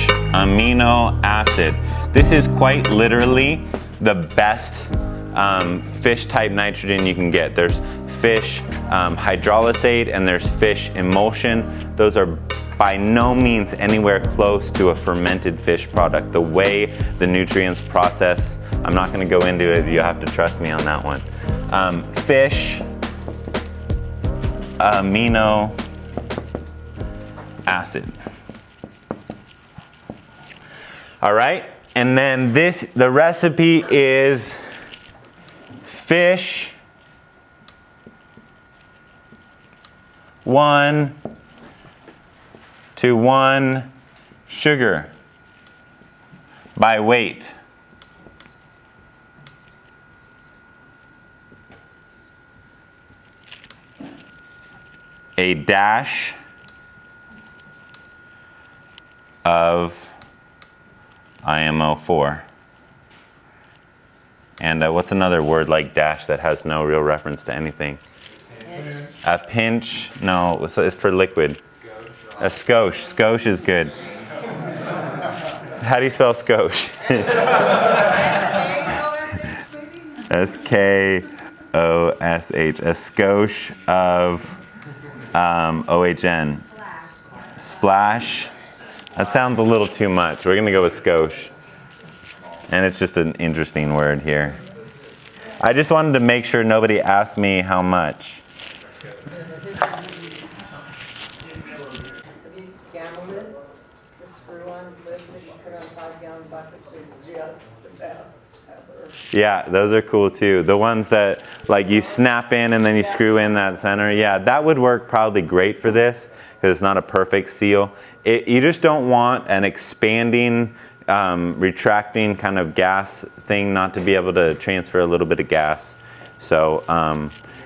Fish Amino Acid. This is quite literally the best fish type nitrogen you can get. There's fish hydrolysate and there's fish emulsion. Those are by no means anywhere close to a fermented fish product. The way the nutrients process, I'm not going to go into it, you have to trust me on that one. Fish amino acid. All right, and then the recipe is fish 1 to 1 sugar by weight. A dash of IMO4. And what's another word like dash that has no real reference to anything? A pinch, no, so it's for liquid. A skosh. Skosh is good. How do you spell skosh? S-K-O-S-H. A skosh of OHN. Splash. That sounds a little too much. We're going to go with skosh. And it's just an interesting word here. I just wanted to make sure nobody asked me how much. The screw-on lids that you put on 5-gallon buckets are just the best ever. Yeah, those are cool too. The ones that like you snap in and then you screw in that center. Yeah, that would work probably great for this because it's not a perfect seal. You just don't want an expanding, retracting kind of gas thing not to be able to transfer a little bit of gas. So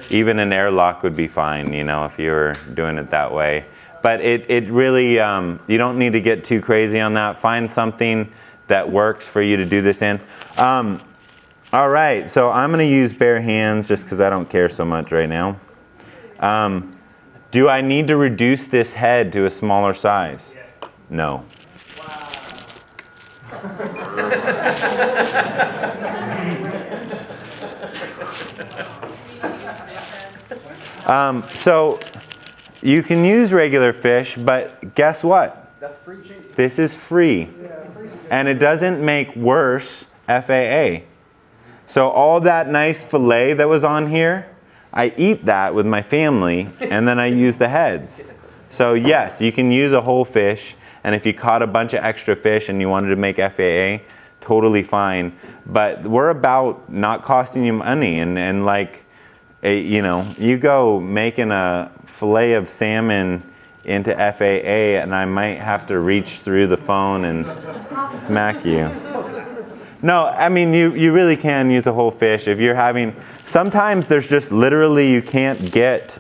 even an airlock would be fine, you know, if you were doing it that way. But it really, you don't need to get too crazy on that. Find something that works for you to do this in. All right, so I'm going to use bare hands just because I don't care so much right now. Do I need to reduce this head to a smaller size? Yes. No. So you can use regular fish, but guess what? That's free cheap. This is free. And it doesn't make worse FAA. So all that nice fillet that was on here, I eat that with my family and then I use the heads. So yes, you can use a whole fish, and if you caught a bunch of extra fish and you wanted to make FAA, totally fine. But we're about not costing you money, and like, you know, you go making a fillet of salmon into FAA and I might have to reach through the phone and smack you. No, I mean, you really can use a whole fish if you're having, sometimes there's just literally you can't get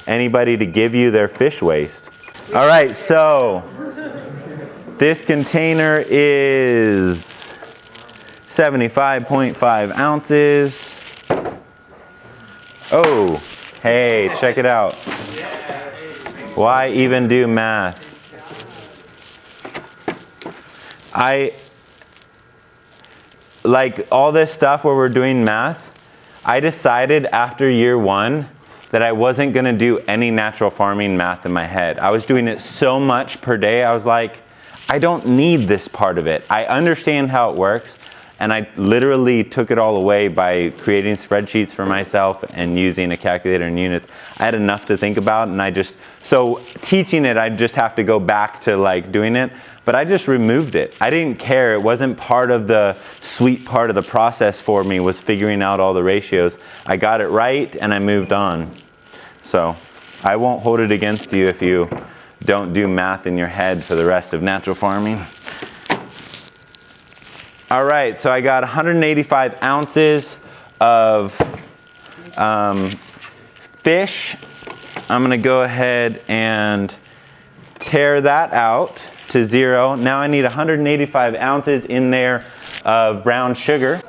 anybody to give you their fish waste. All right, so this container is 75.5 ounces. Oh, hey, check it out. Why even do math? Like all this stuff where we're doing math, I decided after year 1 that I wasn't going to do any natural farming math in my head. I was doing it so much per day, I was like, I don't need this part of it. I understand how it works, and I literally took it all away by creating spreadsheets for myself and using a calculator and units. I had enough to think about, and so teaching it, I just have to go back to like doing it. But I just removed it. I didn't care. It wasn't part of the sweet part of the process for me, was figuring out all the ratios. I got it right and I moved on. So I won't hold it against you if you don't do math in your head for the rest of natural farming. All right, so I got 185 ounces of fish. I'm gonna go ahead and tear that out to 0. Now I need 185 ounces in there of brown sugar.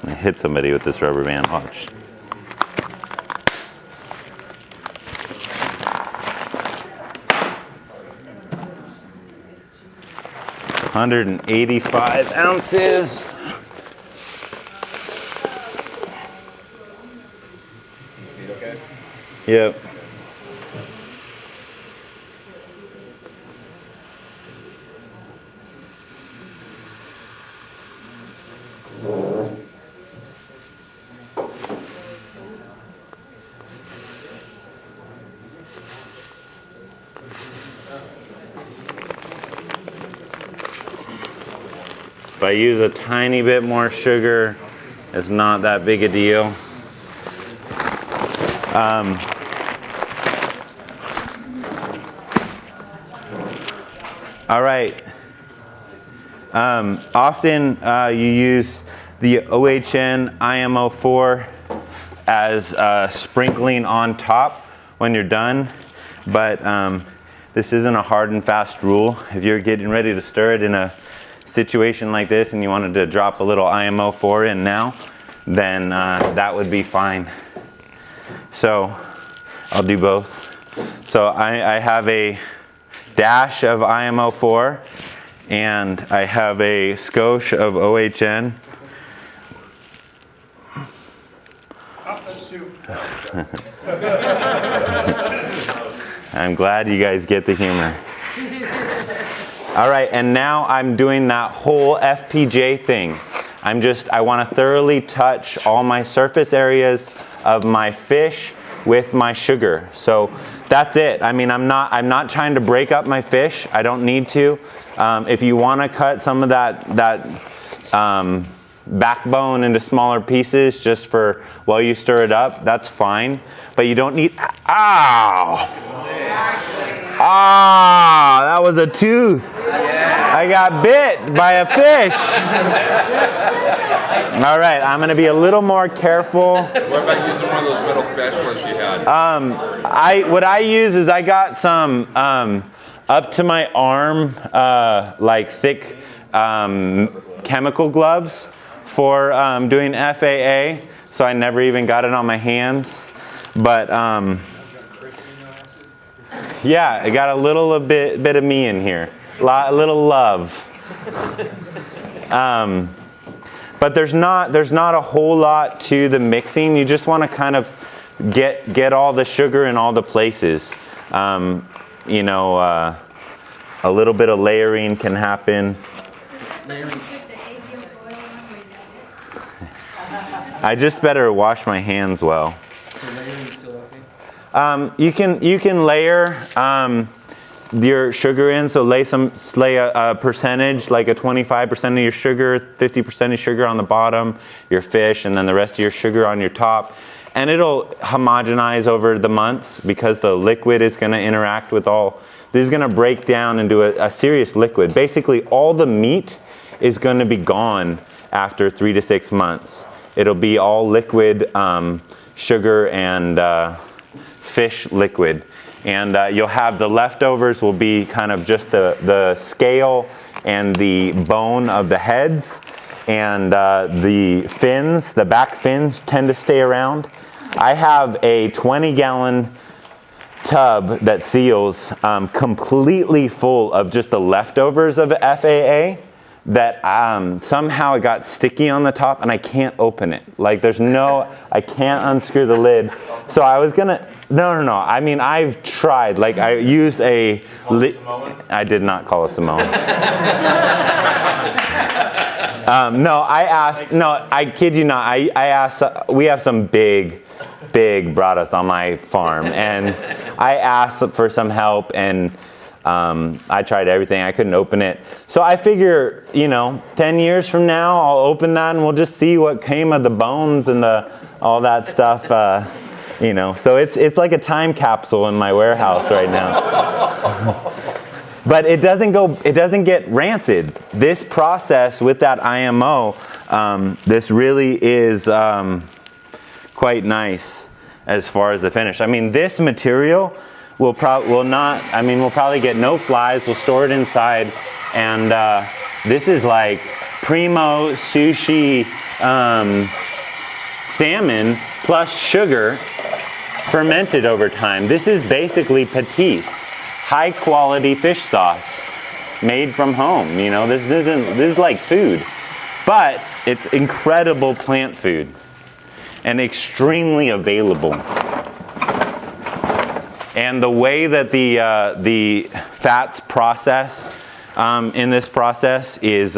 I hit somebody with this rubber band, watch. $185 ounces. Okay. Yep. If I use a tiny bit more sugar, it's not that big a deal. All right. Often you use the OHN IMO4 as sprinkling on top when you're done, but this isn't a hard and fast rule. If you're getting ready to stir it in a situation like this and you wanted to drop a little IMO4 in now, then that would be fine. So I'll do both. So I have a dash of IMO4 and I have a skosh of OHN. That's two. I'm glad you guys get the humor. All right, and now I'm doing that whole FPJ thing. I want to thoroughly touch all my surface areas of my fish with my sugar. So that's it. I mean, I'm not trying to break up my fish. I don't need to. If you want to cut some of that backbone into smaller pieces just for while you stir it up, that's fine. But you don't need. Ow! Ah, that was a tooth. I got bit by a fish. All right, I'm going to be a little more careful. What about using one of those metal spatulas you had? What I use is I got some up to my arm, like thick chemical gloves for doing FAA. So I never even got it on my hands, but yeah, I got a little bit of me in here, a little love. But there's not a whole lot to the mixing. You just want to kind of get all the sugar in all the places. You know, a little bit of layering can happen. I just better wash my hands well. You can layer your sugar in, so lay a percentage, like a 25% of your sugar, 50% of sugar on the bottom, your fish, and then the rest of your sugar on your top. And it'll homogenize over the months because the liquid is going to interact with all. This is going to break down into a serious liquid. Basically, all the meat is going to be gone after 3 to 6 months. It'll be all liquid sugar and fish liquid. And you'll have the leftovers will be kind of just the scale and the bone of the heads. And the fins, the back fins tend to stay around. I have a 20-gallon tub that seals completely full of just the leftovers of FAA that somehow it got sticky on the top and I can't open it. Like I can't unscrew the lid. So I was gonna, no. I mean, I've tried. Like I used I did not call a Samoan. I kid you not. I asked, we have some big bradas on my farm, and I asked for some help, and I tried everything. I couldn't open it. So I figure, 10 years from now, I'll open that, and we'll just see what came of the bones and all that stuff. So it's like a time capsule in my warehouse right now. But it doesn't get rancid. This process with that IMO, this really is quite nice as far as the finish. I mean, this material we'll probably get no flies. We'll store it inside, and this is like primo sushi salmon plus sugar fermented over time. This is basically patis, high quality fish sauce made from home. You know, this is like food, but it's incredible plant food and extremely available. And the way that the fats process in this process is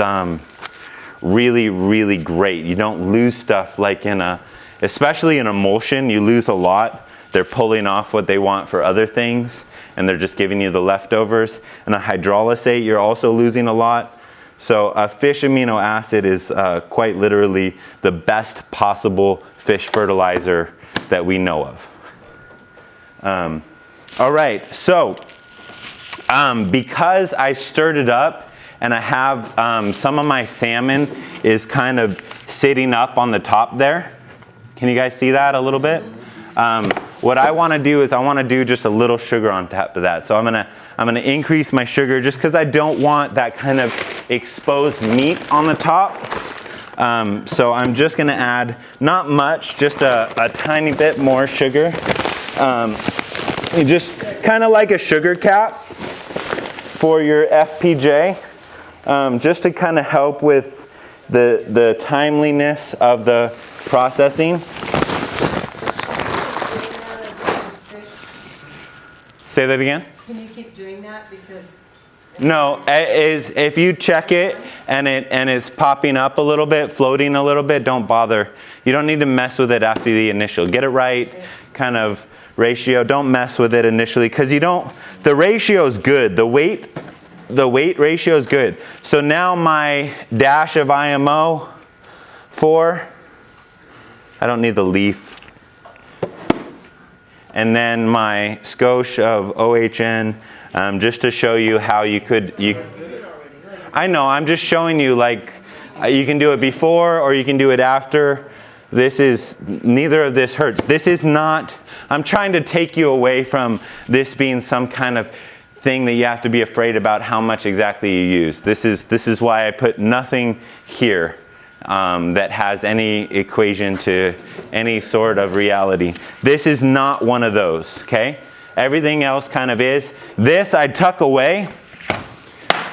really, really great. You don't lose stuff like especially in emulsion, you lose a lot. They're pulling off what they want for other things, and they're just giving you the leftovers. And a hydrolysate, you're also losing a lot. So a fish amino acid is quite literally the best possible fish fertilizer that we know of. All right, so because I stirred it up and I have some of my salmon is kind of sitting up on the top there. Can you guys see that a little bit? What I want to do is I want to do just a little sugar on top of that. So I'm gonna increase my sugar just because I don't want that kind of exposed meat on the top. So I'm just gonna add not much, just a tiny bit more sugar. Just kind of like a sugar cap for your FPJ, just to kind of help with the timeliness of the processing. Say that again? Can you keep doing that? Because no, if you check it and it's popping up a little bit, floating a little bit, don't bother. You don't need to mess with it after the initial. Get it right, kind of ratio. Don't mess with it initially because the ratio is good. The weight ratio is good. So now my dash of IMO 4, I don't need the leaf. And then my skosh of OHN, just to show you how you could, I know, I'm just showing you like, you can do it before or you can do it after. Neither of this hurts. This is not, I'm trying to take you away from this being some kind of thing that you have to be afraid about how much exactly you use. This is why I put nothing here. That has any equation to any sort of reality. This is not one of those, okay? Everything else kind of is. This I tuck away.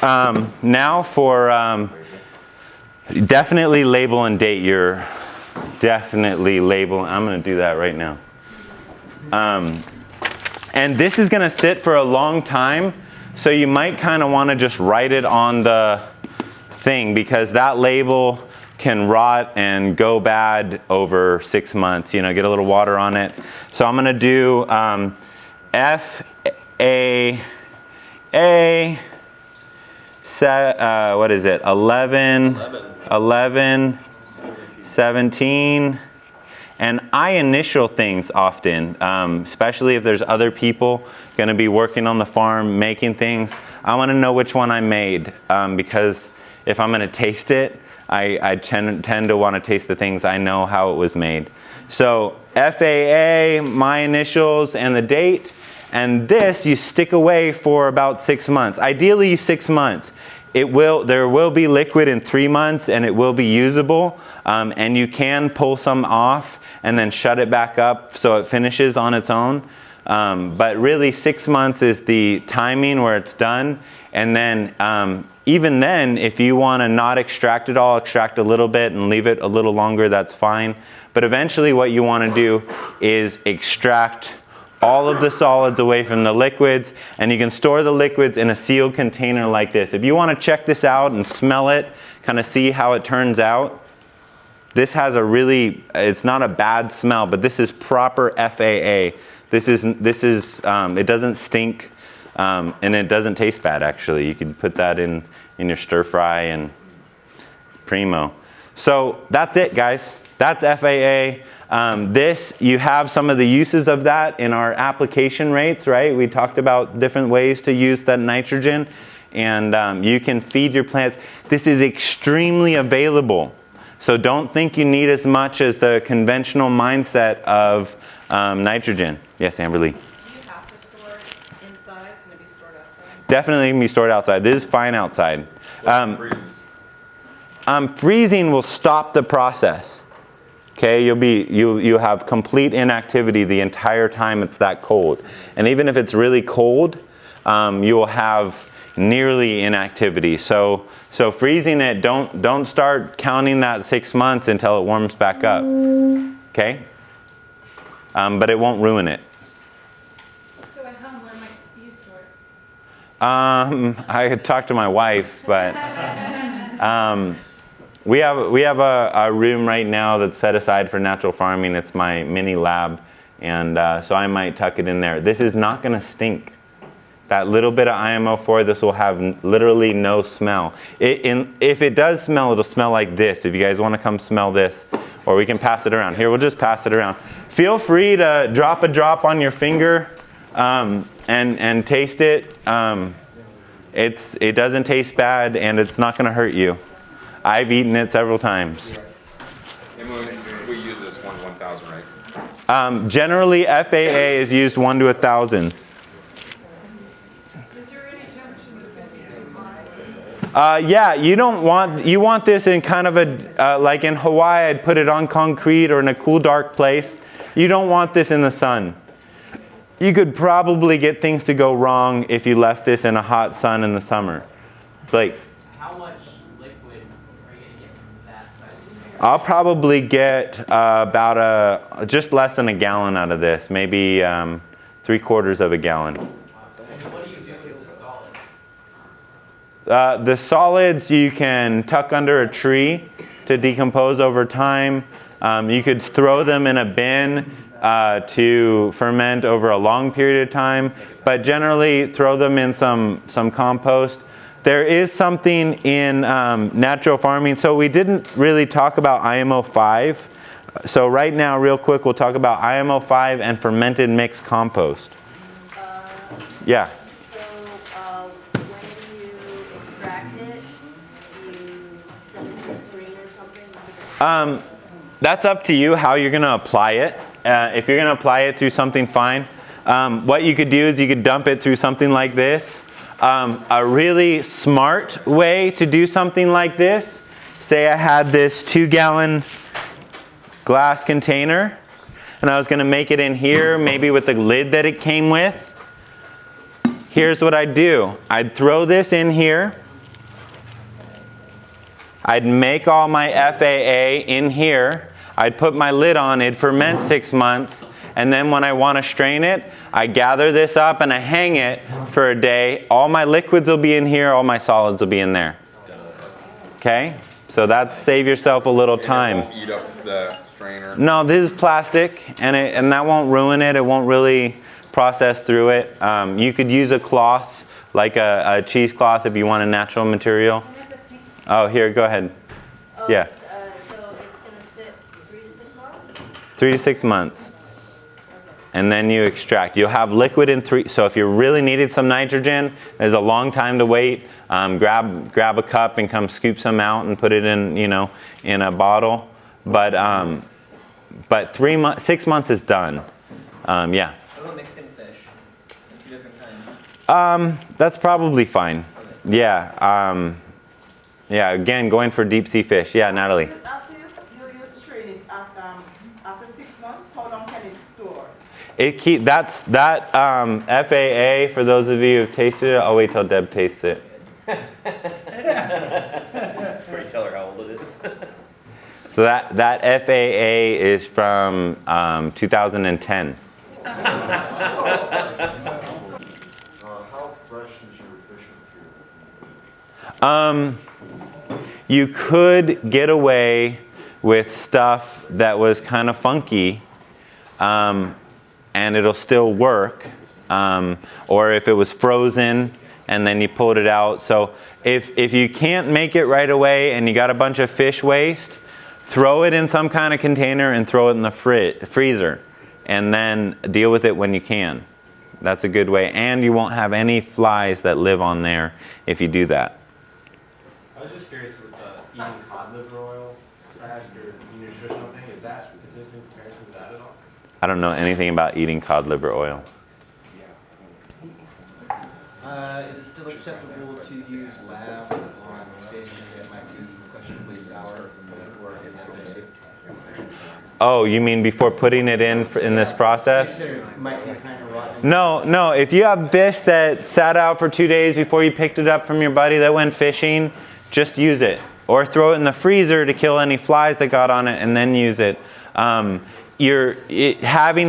Now for definitely label and date your, definitely label. I'm going to do that right now. And this is going to sit for a long time, so you might kind of want to just write it on the thing because that label can rot and go bad over 6 months. You know, get a little water on it. So I'm going to do FAA, what is it? 11, 17. And I initial things often, especially if there's other people going to be working on the farm making things. I want to know which one I made because if I'm going to taste it, I tend to want to taste the things I know how it was made. So FAA, my initials, and the date. And this you stick away for about 6 months. Ideally 6 months. There will be liquid in 3 months and it will be usable. And you can pull some off and then shut it back up so it finishes on its own. But really 6 months is the timing where it's done. And then even then, if you want to not extract it all, extract a little bit and leave it a little longer, that's fine. But eventually what you want to do is extract all of the solids away from the liquids, and you can store the liquids in a sealed container like this. If you want to check this out and smell it, kind of see how it turns out, this has it's not a bad smell, but this is proper FAA. It doesn't stink. And it doesn't taste bad, actually. You can put that in your stir fry and primo. So that's it, guys. That's FAA. You have some of the uses of that in our application rates, right? We talked about different ways to use that nitrogen, and you can feed your plants. This is extremely available. So don't think you need as much as the conventional mindset of nitrogen. Yes, Amberly? Inside? Can it be stored outside? Definitely can be stored outside. This is fine outside. Freezing will stop the process. Okay, you'll have complete inactivity the entire time it's that cold. And even if it's really cold, you will have nearly inactivity. So freezing it, don't start counting that 6 months until it warms back up. Okay? But it won't ruin it. So at home, where might you store it? I had talked to my wife, but we have a room right now that's set aside for natural farming. It's my mini lab, and so I might tuck it in there. This is not going to stink. That little bit of IMO4, this will have literally no smell. If it does smell, it'll smell like this. If you guys want to come smell this, or we can pass it around. Here, we'll just pass it around. Feel free to drop a drop on your finger and taste it. It doesn't taste bad, and it's not going to hurt you. I've eaten it several times. And when we use this 1/1000, right? Generally, FAA is used 1 to 1,000. Is there any temperature that's going to be too high? Yeah, you want this in kind of a, like in Hawaii, I'd put it on concrete or in a cool, dark place. You don't want this in the sun. You could probably get things to go wrong if you left this in a hot sun in the summer. Blake? How much liquid are you going to get from that size of container? I'll probably get about just less than a gallon out of this, maybe 3/4 of a gallon. And what do you do with the solids? The solids you can tuck under a tree to decompose over time. You could throw them in a bin to ferment over a long period of time, but generally throw them in some compost. There is something in natural farming. So we didn't really talk about IMO5. So right now, real quick, we'll talk about IMO5 and fermented mixed compost. Yeah. So when you extract it, you send it to a screen or something? That's up to you how you're going to apply it. If you're going to apply it through something fine, what you could do is you could dump it through something like this. A really smart way to do something like this, say I had this 2-gallon glass container and I was going to make it in here, maybe with the lid that it came with. Here's what I'd do. I'd throw this in here. I'd make all my FAA in here. I'd put my lid on, it'd ferment 6 months, and then when I want to strain it, I gather this up and I hang it for a day. All my liquids will be in here, all my solids will be in there. Okay? So that's save yourself a little time. It won't eat up the strainer. No, this is plastic, and that won't ruin it. It won't really process through it. You could use a cloth, like a cheesecloth if you want a natural material. Oh, here, go ahead. Oh, Yeah. So it's going to sit 3 to 6 months? 3 to 6 months. And then you extract. You'll have liquid in 3. So if you really needed some nitrogen, there's a long time to wait. Grab a cup and come scoop some out and put it in, in a bottle. But 6 months is done. Yeah. What about mixing fish? 2 different kinds. That's probably fine. Yeah. Yeah. Again, going for deep sea fish. Yeah, Natalie. After you strain it, after 6 months, how long can it store? That FAA, for those of you who've tasted it, I'll wait till Deb tastes it. Before you tell her how old it is. So that FAA is from 2010. How fresh is your fish material? You could get away with stuff that was kind of funky, and it'll still work. Or if it was frozen and then you pulled it out. So if you can't make it right away and you got a bunch of fish waste, throw it in some kind of container and throw it in the freezer. And then deal with it when you can. That's a good way. And you won't have any flies that live on there if you do that. I was just curious with eating cod liver oil fat, your nutritional thing, is this in comparison to that at all? I don't know anything about eating cod liver oil. Is it still acceptable to use lab on fish that might be questionably Oh, you mean before putting it in this process? No. If you have fish that sat out for 2 days before you picked it up from your buddy that went fishing, just use it. Or throw it in the freezer to kill any flies that got on it and then use it. Having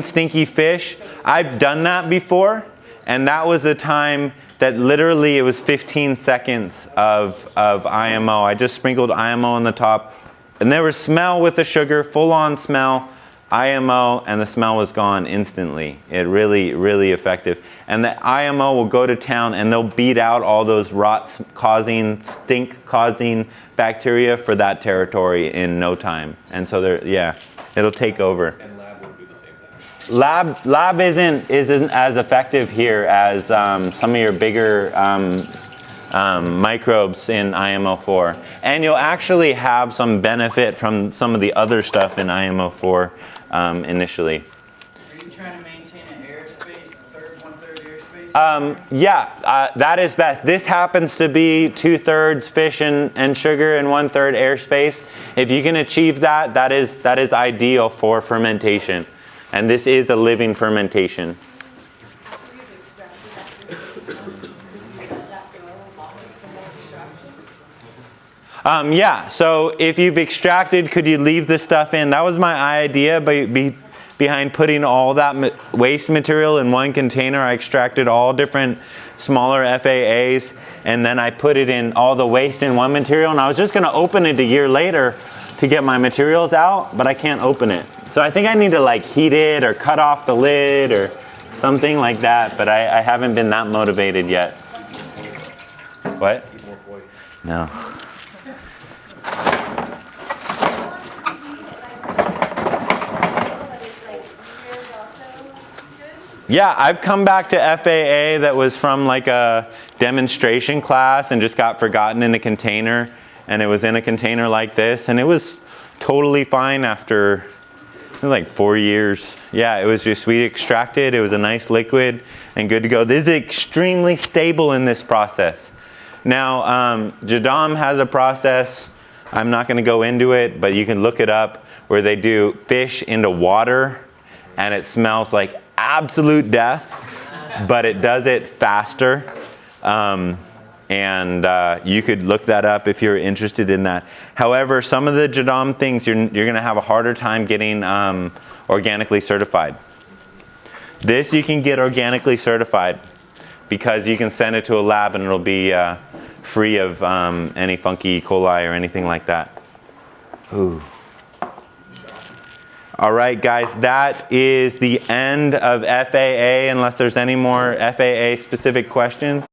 stinky fish, I've done that before, and that was the time that literally it was 15 seconds of IMO. I just sprinkled IMO on the top, and there was smell with the sugar, full-on smell, IMO, and the smell was gone instantly. It really, really effective. And the IMO will go to town and they'll beat out all those rot-causing, stink-causing bacteria for that territory in no time. And so it'll take over. And lab would be the same thing. Lab isn't as effective here as some of your bigger microbes in IMO4. And you'll actually have some benefit from some of the other stuff in IMO4 initially. Are you trying to maintain an airspace, one-third airspace? That is best. This happens to be 2/3 fish and sugar and 1/3 airspace. If you can achieve that, that is ideal for fermentation. And this is a living fermentation. After you've extracted after 6 months, can you let that go longer for more extraction? So if you've extracted, could you leave the stuff in? That was my idea behind putting all that waste material in one container. I extracted all different smaller FAAs, and then I put it in all the waste in one material, and I was just going to open it a year later to get my materials out, but I can't open it. So I think I need to like heat it or cut off the lid or something like that, but I haven't been that motivated yet. What? No. Yeah, I've come back to FAA that was from like a demonstration class and just got forgotten in a container, and it was in a container like this, and it was totally fine after like 4 years. Yeah, it was just, we extracted, it was a nice liquid and good to go. This is extremely stable in this process. Now, Jadam has a process, I'm not going to go into it, but you can look it up, where they do fish into water and it smells like absolute death, but it does it faster. You could look that up if you're interested in that. However, some of the Jadam things you're going to have a harder time getting organically certified. This you can get organically certified because you can send it to a lab and it'll be free of any funky E. coli or anything like that. Ooh. All right, guys, that is the end of FAA, unless there's any more FAA specific questions.